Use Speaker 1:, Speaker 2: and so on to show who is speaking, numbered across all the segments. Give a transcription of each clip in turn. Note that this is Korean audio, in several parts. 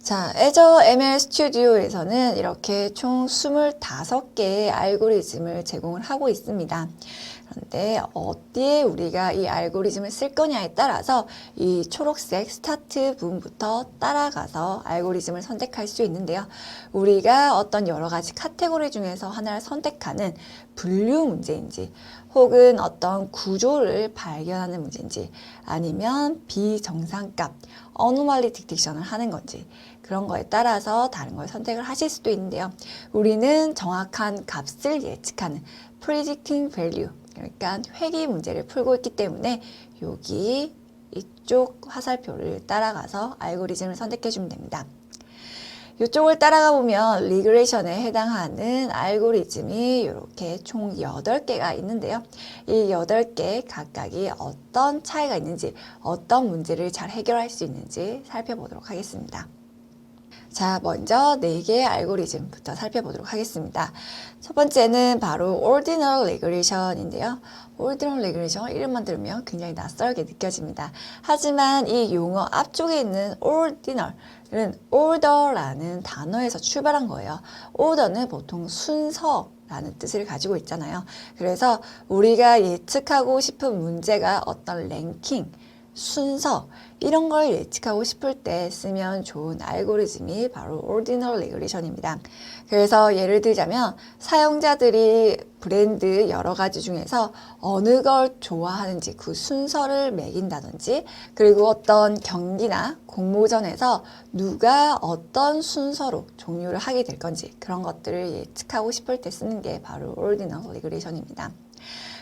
Speaker 1: 자, Azure ML Studio에서는 이렇게 총 25개의 알고리즘을 제공을 하고 있습니다. 그런데 어디에 우리가 이 알고리즘을 쓸 거냐에 따라서 이 초록색 스타트 부분부터 따라가서 알고리즘을 선택할 수 있는데요. 우리가 어떤 여러 가지 카테고리 중에서 하나를 선택하는 분류 문제인지 혹은 어떤 구조를 발견하는 문제인지 아니면 비정상값, 어노멀리 디텍션을 하는 건지 그런 거에 따라서 다른 걸 선택을 하실 수도 있는데요. 우리는 정확한 값을 예측하는 predicting value, 그러니까 회귀 문제를 풀고 있기 때문에 여기 이쪽 화살표를 따라가서 알고리즘을 선택해 주면 됩니다. 이쪽을 따라가 보면 리그레이션에 해당하는 알고리즘이 이렇게 총 8개가 있는데요. 이 8개 각각이 어떤 차이가 있는지, 어떤 문제를 잘 해결할 수 있는지 살펴보도록 하겠습니다. 자, 먼저 4개의 알고리즘부터 살펴보도록 하겠습니다. 첫 번째는 바로 Ordinal Regression인데요. Ordinal Regression 이름만 들으면 굉장히 낯설게 느껴집니다. 하지만 이 용어 앞쪽에 있는 Ordinal은 Order라는 단어에서 출발한 거예요. Order는 보통 순서라는 뜻을 가지고 있잖아요. 그래서 우리가 예측하고 싶은 문제가 어떤 랭킹, 순서 이런 걸 예측하고 싶을 때 쓰면 좋은 알고리즘이 바로 Ordinal Regression입니다. 그래서 예를 들자면 사용자들이 브랜드 여러 가지 중에서 어느 걸 좋아하는지 그 순서를 매긴다든지 그리고 어떤 경기나 공모전에서 누가 어떤 순서로 종료를 하게 될 건지 그런 것들을 예측하고 싶을 때 쓰는 게 바로 Ordinal Regression입니다.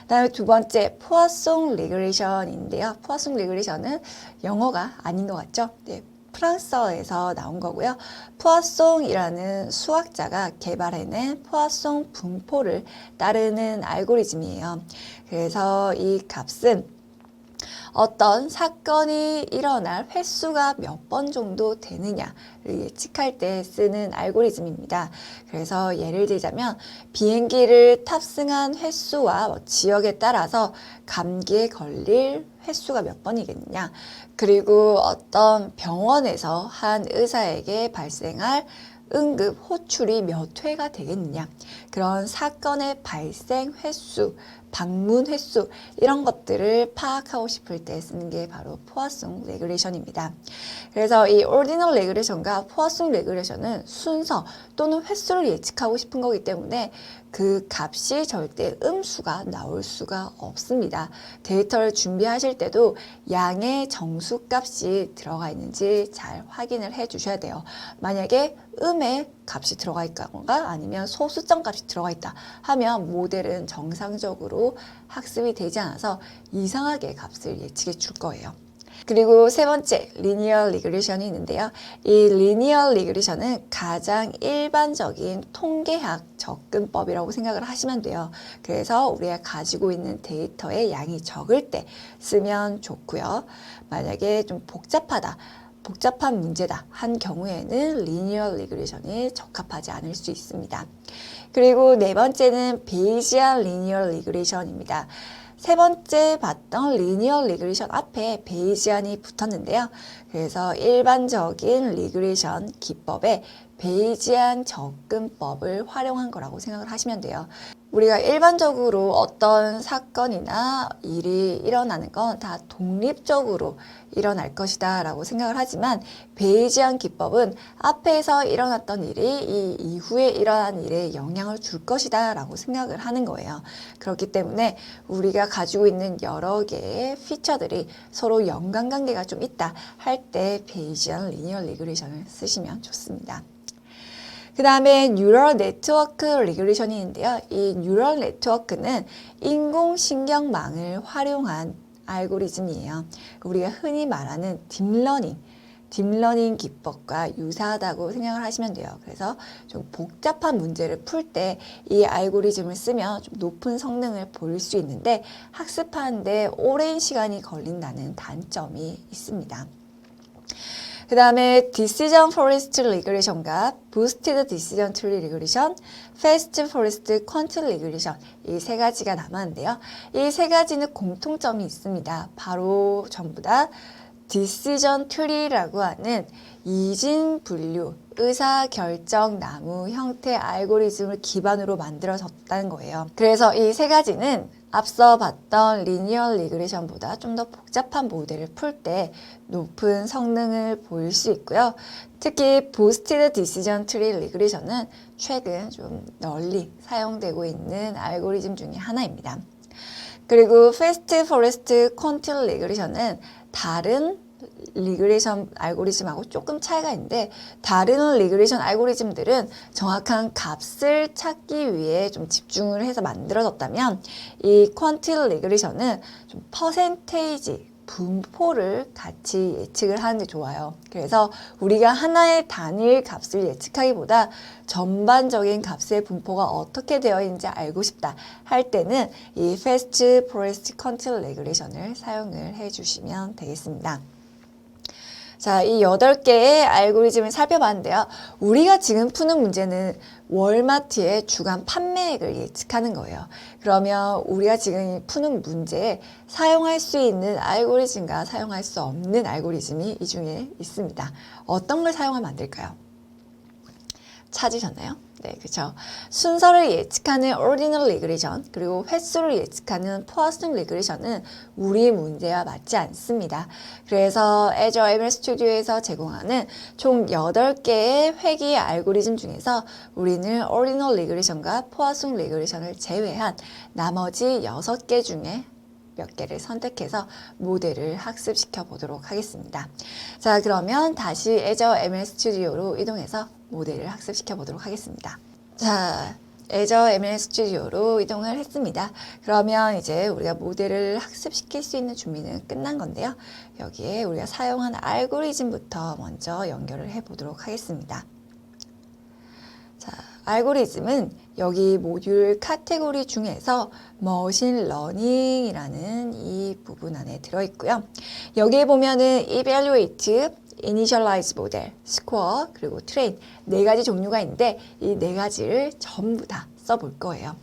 Speaker 1: 다음에 두 번째, 포화송 리그레이션인데요. 포화송 리그레이션은 영어가 아닌 것 같죠? 네, 프랑스어에서 나온 거고요. 포화송이라는 수학자가 개발해낸 포화송 분포를 따르는 알고리즘이에요. 그래서 이 값은 어떤 사건이 일어날 횟수가 몇 번 정도 되느냐를 예측할 때 쓰는 알고리즘입니다. 그래서 예를 들자면 비행기를 탑승한 횟수와 지역에 따라서 감기에 걸릴 횟수가 몇 번이겠느냐, 그리고 어떤 병원에서 한 의사에게 발생할 응급 호출이 몇 회가 되겠느냐, 그런 사건의 발생 횟수, 방문 횟수 이런 것들을 파악하고 싶을 때 쓰는 게 바로 포화송 레그레이션입니다. 그래서 이 오르디널 레그레이션과 포화송 레그레이션은 순서 또는 횟수를 예측하고 싶은 거기 때문에 그 값이 절대 음수가 나올 수가 없습니다. 데이터를 준비하실 때도 양의 정수값이 들어가 있는지 잘 확인을 해 주셔야 돼요. 만약에 음의 값이 들어가 있거나 아니면 소수점 값이 들어가 있다 하면 모델은 정상적으로 학습이 되지 않아서 이상하게 값을 예측해 줄 거예요. 그리고 세 번째, 리니어 리그레션이 있는데요. 이 리니어 리그레션은 가장 일반적인 통계학 접근법이라고 생각을 하시면 돼요. 그래서 우리가 가지고 있는 데이터의 양이 적을 때 쓰면 좋고요. 만약에 좀 복잡한 문제다 한 경우에는 리니어 리그레션이 적합하지 않을 수 있습니다. 그리고 네 번째는 베이지안 리니어 리그레션입니다. 세 번째 봤던 리니어 리그레이션 앞에 베이지안이 붙었는데요. 그래서 일반적인 리그레이션 기법에 베이지안 접근법을 활용한 거라고 생각을 하시면 돼요. 우리가 일반적으로 어떤 사건이나 일이 일어나는 건 다 독립적으로 일어날 것이다 라고 생각을 하지만 베이지안 기법은 앞에서 일어났던 일이 이 이후에 일어난 일에 영향을 줄 것이다 라고 생각을 하는 거예요. 그렇기 때문에 우리가 가지고 있는 여러 개의 피처들이 서로 연관관계가 좀 있다 할 때 베이지안 리니어 리그레이션을 쓰시면 좋습니다. 그 다음에 뉴럴 네트워크 리그레이션이 있는데요. 이 뉴럴 네트워크는 인공신경망을 활용한 알고리즘이에요. 우리가 흔히 말하는 딥러닝 기법과 유사하다고 생각을 하시면 돼요. 그래서 좀 복잡한 문제를 풀 때 이 알고리즘을 쓰면 좀 높은 성능을 보일 수 있는데 학습하는데 오랜 시간이 걸린다는 단점이 있습니다. 그 다음에 Decision Forest Regression과 Boosted Decision Tree Regression, Fast Forest Quant Regression 이 세 가지가 남았는데요. 이 세 가지는 공통점이 있습니다. 바로 전부 다 디시전 트리라고 하는 이진 분류, 의사결정 나무 형태 알고리즘을 기반으로 만들어졌다는 거예요. 그래서 이 세 가지는 앞서 봤던 리니어 리그레션보다 좀 더 복잡한 모델을 풀 때 높은 성능을 보일 수 있고요. 특히 보스티드 디시전 트리 리그레션은 최근 좀 널리 사용되고 있는 알고리즘 중에 하나입니다. 그리고 패스트 포레스트 콘틸 리그레션은 다른 리그레이션 알고리즘하고 조금 차이가 있는데, 다른 리그레이션 알고리즘들은 정확한 값을 찾기 위해 좀 집중을 해서 만들어졌다면, 이 퀀틸 리그레이션은 좀 퍼센테이지 분포를 같이 예측을 하는 게 좋아요. 그래서 우리가 하나의 단일 값을 예측하기보다 전반적인 값의 분포가 어떻게 되어 있는지 알고 싶다 할 때는 이 패스트 포레스트 콘틸 리그레이션을 사용을 해주시면 되겠습니다. 자, 이 8개의 알고리즘을 살펴봤는데요. 우리가 지금 푸는 문제는 월마트의 주간 판매액을 예측하는 거예요. 그러면 우리가 지금 푸는 문제에 사용할 수 있는 알고리즘과 사용할 수 없는 알고리즘이 이 중에 있습니다. 어떤 걸 사용하면 안 될까요? 찾으셨나요? 네, 그렇죠. 순서를 예측하는 ordinal regression, 그리고 횟수를 예측하는 Poisson regression은 우리 문제와 맞지 않습니다. 그래서 Azure ML Studio에서 제공하는 총 8개의 회귀 알고리즘 중에서 우리는 ordinal regression과 Poisson regression을 제외한 나머지 6개 중에 몇 개를 선택해서 모델을 학습시켜 보도록 하겠습니다. 자, 그러면 다시 Azure ML Studio로 이동해서 모델을 학습시켜 보도록 하겠습니다. 자, Azure ML Studio로 이동을 했습니다. 그러면 이제 우리가 모델을 학습시킬 수 있는 준비는 끝난 건데요. 여기에 우리가 사용한 알고리즘부터 먼저 연결을 해 보도록 하겠습니다. 자, 알고리즘은 여기 모듈 카테고리 중에서 머신 러닝이라는 이 부분 안에 들어있고요. 여기에 보면은 evaluate, initialize 모델, score, 그리고 train 4가지 종류가 있는데 이 4가지를 전부 다 써볼 거예요.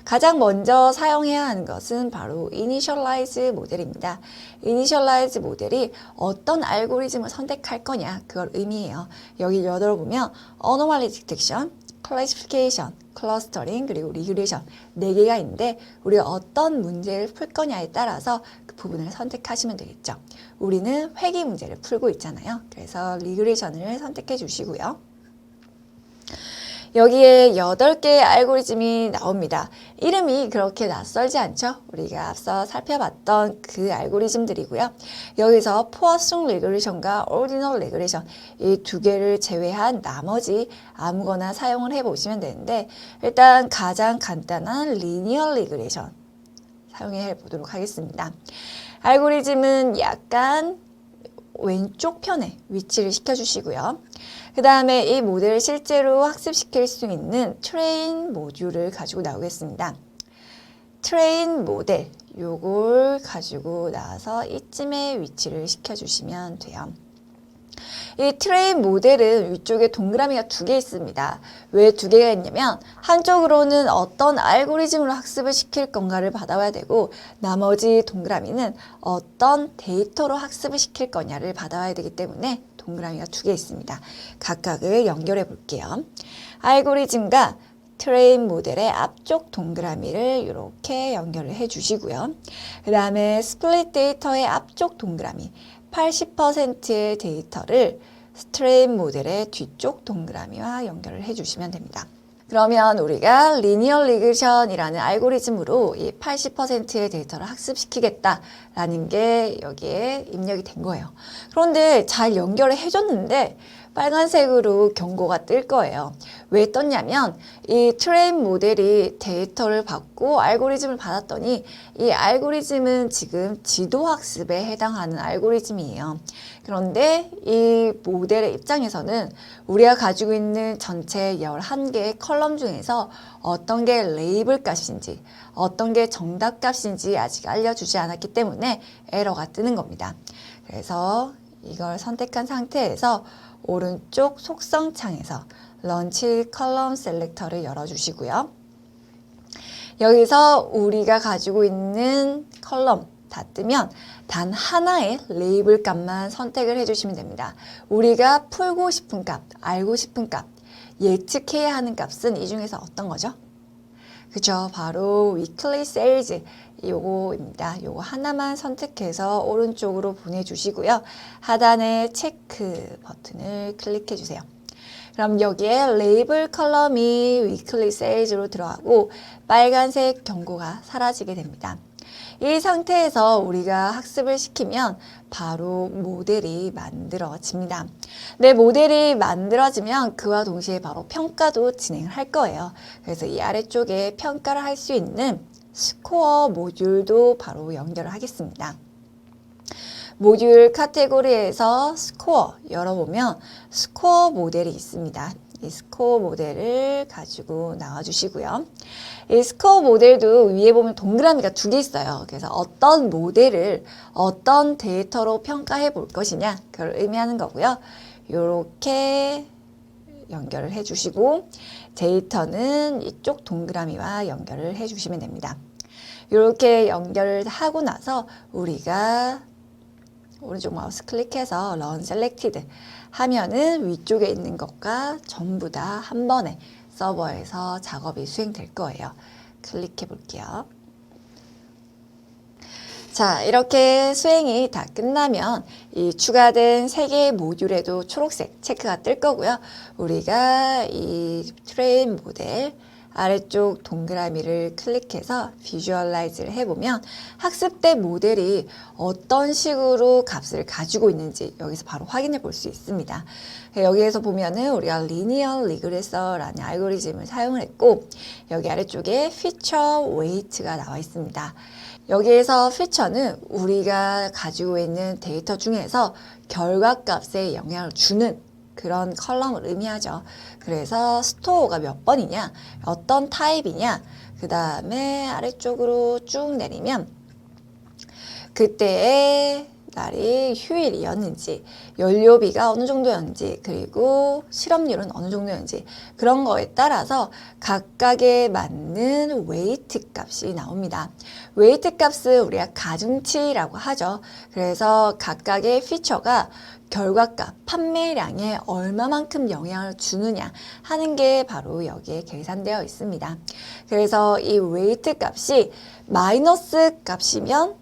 Speaker 1: 가장 먼저 사용해야 하는 것은 바로 initialize 모델입니다. initialize 모델이 어떤 알고리즘을 선택할 거냐 그걸 의미해요. 여기 열어보면 anomaly detection, classification, 클러스터링, 그리고 리그레이션 4개가 있는데 우리가 어떤 문제를 풀 거냐에 따라서 그 부분을 선택하시면 되겠죠. 우리는 회귀 문제를 풀고 있잖아요. 그래서 리그레이션을 선택해 주시고요. 여기에 8개의 알고리즘이 나옵니다. 이름이 그렇게 낯설지 않죠? 우리가 앞서 살펴봤던 그 알고리즘들이고요. 여기서 포화성 레그레이션과 오디널 레그레이션 이 2개를 제외한 나머지 아무거나 사용을 해보시면 되는데, 일단 가장 간단한 리니어 리그레이션 사용해 보도록 하겠습니다. 알고리즘은 약간 왼쪽 편에 위치를 시켜주시고요. 그 다음에 이 모델을 실제로 학습시킬 수 있는 트레인 모듈을 가지고 나오겠습니다. 트레인 모델, 요걸 가지고 나와서 이쯤에 위치를 시켜주시면 돼요. 이 트레인 모델은 위쪽에 동그라미가 2개 있습니다. 왜 2개가 있냐면 한쪽으로는 어떤 알고리즘으로 학습을 시킬 건가를 받아와야 되고, 나머지 동그라미는 어떤 데이터로 학습을 시킬 거냐를 받아와야 되기 때문에 동그라미가 2개 있습니다. 각각을 연결해 볼게요. 알고리즘과 트레인 모델의 앞쪽 동그라미를 이렇게 연결을 해 주시고요. 그 다음에 스플릿 데이터의 앞쪽 동그라미 80%의 데이터를 트레인 모델의 뒤쪽 동그라미와 연결을 해주시면 됩니다. 그러면 우리가 리니어 리그레이션이라는 알고리즘으로 이 80%의 데이터를 학습시키겠다라는 게 여기에 입력이 된 거예요. 그런데 잘 연결을 해줬는데 빨간색으로 경고가 뜰 거예요. 왜 떴냐면 이 트레인 모델이 데이터를 받고 알고리즘을 받았더니 이 알고리즘은 지금 지도 학습에 해당하는 알고리즘이에요. 그런데 이 모델의 입장에서는 우리가 가지고 있는 전체 11개의 컬럼 중에서 어떤 게 레이블 값인지 어떤 게 정답 값인지 아직 알려주지 않았기 때문에 에러가 뜨는 겁니다. 그래서 이걸 선택한 상태에서 오른쪽 속성 창에서 런치 컬럼 셀렉터를 열어주시고요. 여기서 우리가 가지고 있는 컬럼 뜨면 단 하나의 레이블 값만 선택을 해주시면 됩니다. 우리가 풀고 싶은 값, 알고 싶은 값, 예측해야 하는 값은 이 중에서 어떤 거죠? 그죠? 바로 weekly sales 요거입니다. 요거 하나만 선택해서 오른쪽으로 보내주시고요. 하단에 체크 버튼을 클릭해 주세요. 그럼 여기에 레이블 컬럼이 weekly sales로 들어가고 빨간색 경고가 사라지게 됩니다. 이 상태에서 우리가 학습을 시키면 바로 모델이 만들어집니다. 네, 모델이 만들어지면 그와 동시에 바로 평가도 진행을 할 거예요. 그래서 이 아래쪽에 평가를 할 수 있는 스코어 모듈도 바로 연결을 하겠습니다. 모듈 카테고리에서 스코어 열어보면 스코어 모델이 있습니다. 이 스코어 모델을 가지고 나와주시고요. 이 스코어 모델도 위에 보면 동그라미가 두 개 있어요. 그래서 어떤 모델을 어떤 데이터로 평가해 볼 것이냐 그걸 의미하는 거고요. 이렇게 연결을 해주시고 데이터는 이쪽 동그라미와 연결을 해주시면 됩니다. 이렇게 연결을 하고 나서 우리가 오른쪽 마우스 클릭해서 Run Selected 하면은 위쪽에 있는 것과 전부 다 한 번에 서버에서 작업이 수행될 거예요. 클릭해 볼게요. 자, 이렇게 수행이 다 끝나면 이 추가된 3개의 모듈에도 초록색 체크가 뜰 거고요. 우리가 이 트레인 모델 아래쪽 동그라미를 클릭해서 비주얼라이즈를 해보면 학습대 모델이 어떤 식으로 값을 가지고 있는지 여기서 바로 확인해 볼 수 있습니다. 여기에서 보면은 우리가 리니어 리그레서라는 알고리즘을 사용을 했고 여기 아래쪽에 피처 웨이트가 나와 있습니다. 여기에서 피처는 우리가 가지고 있는 데이터 중에서 결과값에 영향을 주는 그런 컬럼을 의미하죠. 그래서 스토어가 몇 번이냐, 어떤 타입이냐, 그 다음에 아래쪽으로 쭉 내리면 그때의 날이 휴일이었는지, 연료비가 어느 정도였는지, 그리고 실업률은 어느 정도였는지 그런 거에 따라서 각각에 맞는 웨이트 값이 나옵니다. 웨이트 값은 우리가 가중치라고 하죠. 그래서 각각의 피처가 결과값, 판매량에 얼마만큼 영향을 주느냐 하는 게 바로 여기에 계산되어 있습니다. 그래서 이 웨이트 값이 마이너스 값이면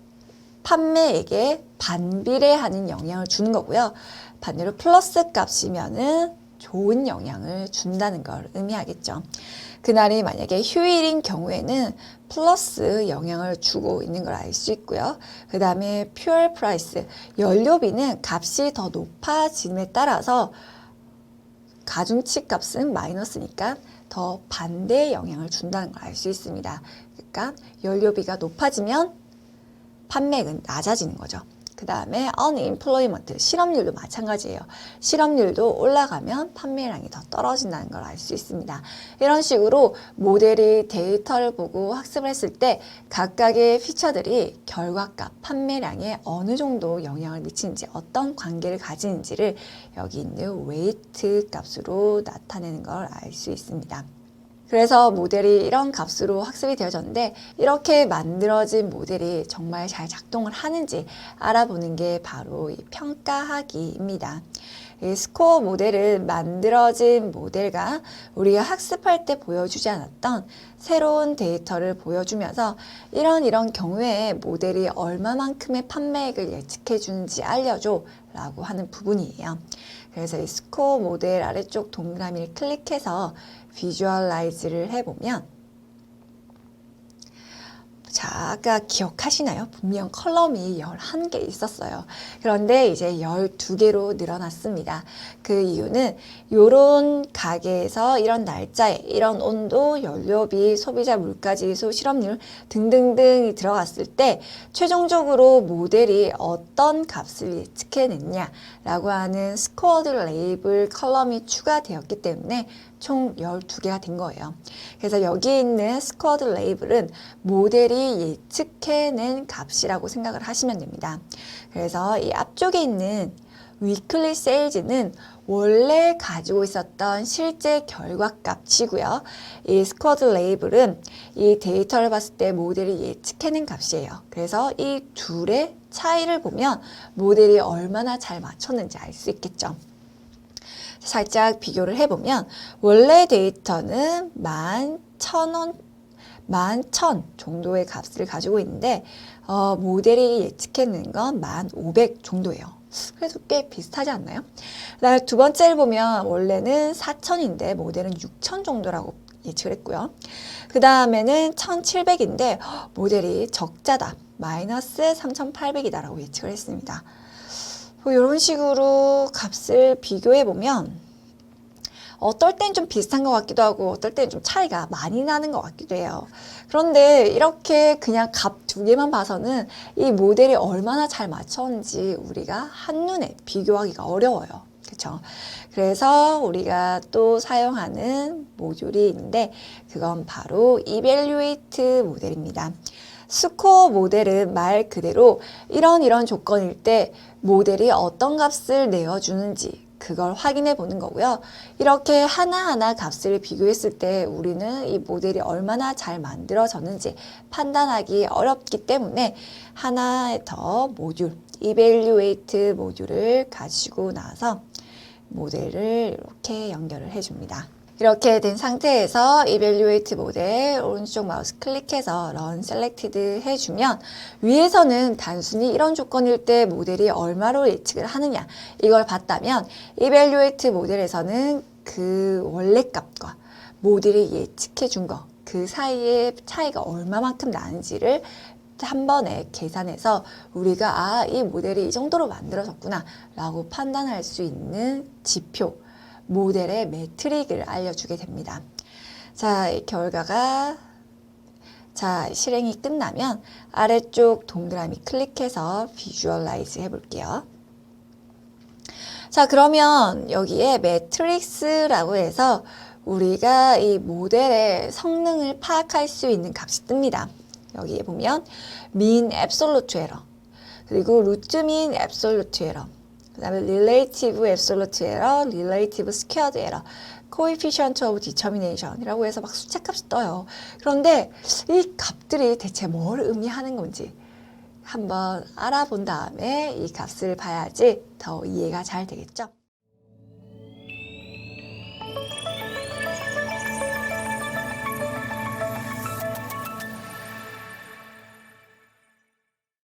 Speaker 1: 판매액에 반비례하는 영향을 주는 거고요. 반대로 플러스 값이면은 좋은 영향을 준다는 걸 의미하겠죠. 그날이 만약에 휴일인 경우에는 플러스 영향을 주고 있는 걸 알 수 있고요. 그 다음에 퓨얼 프라이스, 연료비는 값이 더 높아짐에 따라서 가중치 값은 마이너스니까 더 반대의 영향을 준다는 걸 알 수 있습니다. 그러니까 연료비가 높아지면 판매액은 낮아지는 거죠. 그 다음에 unemployment, 실업률도 마찬가지예요. 실업률도 올라가면 판매량이 더 떨어진다는 걸 알 수 있습니다. 이런 식으로 모델이 데이터를 보고 학습을 했을 때 각각의 피처들이 결과값, 판매량에 어느 정도 영향을 미치는지 어떤 관계를 가지는지를 여기 있는 웨이트 값으로 나타내는 걸 알 수 있습니다. 그래서 모델이 이런 값으로 학습이 되어졌는데 이렇게 만들어진 모델이 정말 잘 작동을 하는지 알아보는 게 바로 이 평가하기입니다. 이 스코어 모델은 만들어진 모델과 우리가 학습할 때 보여주지 않았던 새로운 데이터를 보여주면서 이런 경우에 모델이 얼마만큼의 판매액을 예측해 주는지 알려줘 라고 하는 부분이에요. 그래서 이 스코어 모델 아래쪽 동그라미를 클릭해서 비주얼라이즈를 해보면 자, 아까 기억하시나요? 분명 컬럼이 11개 있었어요. 그런데 이제 12개로 늘어났습니다. 그 이유는 이런 가게에서 이런 날짜에 이런 온도, 연료비, 소비자 물가지수, 실업률 등등등이 들어갔을 때 최종적으로 모델이 어떤 값을 예측해냈냐라고 하는 스코어드 레이블 컬럼이 추가되었기 때문에 총 12개가 된 거예요. 그래서 여기 있는 스코어드 레이블은 모델이 예측해낸 값이라고 생각을 하시면 됩니다. 그래서 이 앞쪽에 있는 weekly sales는 원래 가지고 있었던 실제 결과값이고요. 이 스쿼드 레이블은 이 데이터를 봤을 때 모델이 예측해낸 값이에요. 그래서 이 둘의 차이를 보면 모델이 얼마나 잘 맞췄는지 알 수 있겠죠. 살짝 비교를 해보면 원래 데이터는 11,000 정도의 값을 가지고 있는데 모델이 예측해낸 건 1,500 정도예요. 그래서 꽤 비슷하지 않나요? 그다음에 두 번째를 보면 원래는 4,000인데 모델은 6,000 정도라고 예측을 했고요. 그 다음에는 1,700인데 모델이 적자다. 마이너스 3,800이다라고 예측을 했습니다. 이런 식으로 값을 비교해보면 어떨 땐 좀 비슷한 것 같기도 하고 어떨 땐 좀 차이가 많이 나는 것 같기도 해요. 그런데 이렇게 그냥 값 두 개만 봐서는 이 모델이 얼마나 잘 맞췄는지 우리가 한눈에 비교하기가 어려워요. 그렇죠? 그래서 우리가 또 사용하는 모듈이 있는데 그건 바로 Evaluate 모델입니다. 스코어 모델은 말 그대로 이런 조건일 때 모델이 어떤 값을 내어주는지 그걸 확인해 보는 거고요. 이렇게 하나하나 값을 비교했을 때 우리는 이 모델이 얼마나 잘 만들어졌는지 판단하기 어렵기 때문에 하나의 더 모듈, Evaluate 모듈을 가지고 나서 모델을 이렇게 연결을 해줍니다. 이렇게 된 상태에서 Evaluate 모델 오른쪽 마우스 클릭해서 Run Selected 해주면 위에서는 단순히 이런 조건일 때 모델이 얼마로 예측을 하느냐 이걸 봤다면 Evaluate 모델에서는 그 원래 값과 모델이 예측해 준 거 그 사이의 차이가 얼마만큼 나는지를 한 번에 계산해서 우리가 이 모델이 이 정도로 만들어졌구나 라고 판단할 수 있는 지표 모델의 매트릭을 알려주게 됩니다. 자, 이 결과가 실행이 끝나면 아래쪽 동그라미 클릭해서 비주얼라이즈 해볼게요. 자, 그러면 여기에 매트릭스라고 해서 우리가 이 모델의 성능을 파악할 수 있는 값이 뜹니다. 여기에 보면 mean absolute error, 그리고 root mean absolute error, 그 다음에 relative absolute error, relative squared error, coefficient of determination 이라고 해서 막 숫자값이 떠요. 그런데 이 값들이 대체 뭘 의미하는 건지 한번 알아본 다음에 이 값을 봐야지 더 이해가 잘 되겠죠.